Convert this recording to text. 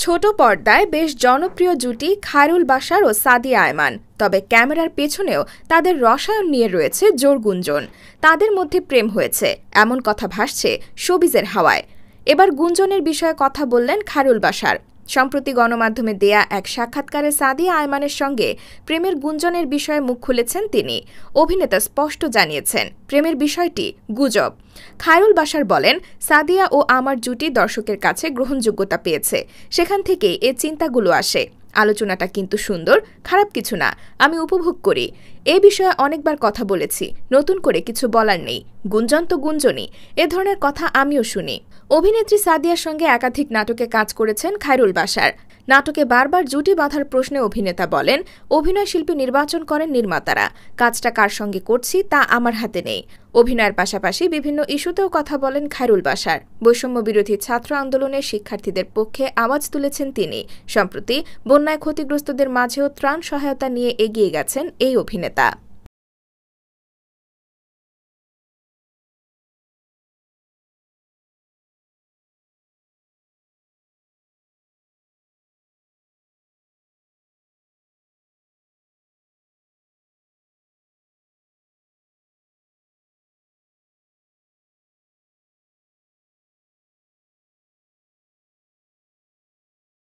ছোট পর্দায় বেশ জনপ্রিয় জুটি খায়রুল বাশার ও সাদিয়া আয়মান। তবে ক্যামেরার পেছনেও তাদের রসায়ন নিয়ে রয়েছে জোর গুঞ্জন। তাদের মধ্যে প্রেম হয়েছে এমন কথা ভাসছে শোবিজের হাওয়ায়। এবার গুঞ্জনের বিষয়ে কথা বললেন খায়রুল বাশার। সম্প্রতি গণমাধ্যমে দেয়া এক সাক্ষাৎকারে সাদিয়া আয়মানের সঙ্গে প্রেমের গুঞ্জনের বিষয়ে মুখ খুলেছেন তিনি। অভিনেতা স্পষ্ট জানিয়েছেন, প্রেমের বিষয়টি গুজব। খায়রুল বাশার বলেন, সাদিয়া ও আমার জুটি দর্শকের কাছে গ্রহণযোগ্যতা পেয়েছে, সেখান থেকেই এ চিন্তাগুলো আসে। আলোচনাটা কিন্তু সুন্দর, খারাপ কিছু না, আমি উপভোগ করি। এ বিষয়ে অনেকবার কথা বলেছি, নতুন করে কিছু বলার নেই। গুঞ্জন তো গুঞ্জনই, এ ধরনের কথা আমিও শুনি। অভিনেত্রী সাদিয়ার সঙ্গে একাধিক নাটকে কাজ করেছেন খায়রুল বাশার। নাটকে বারবার জুটি বাঁধার প্রশ্নে অভিনেতা বলেন, অভিনয় শিল্পী নির্বাচন করেন নির্মাতারা। কাজটা কার সঙ্গে করছি তা আমার হাতে নেই। অভিনয়ের পাশাপাশি বিভিন্ন ইস্যুতেও কথা বলেন খায়রুল বাশার। বৈষম্য বিরোধী ছাত্র আন্দোলনের শিক্ষার্থীদের পক্ষে আওয়াজ তুলেছেন তিনি। সম্প্রতি বন্যায় ক্ষতিগ্রস্তদের মাঝেও ত্রাণ সহায়তা নিয়ে এগিয়ে গেছেন এই অভিনেতা।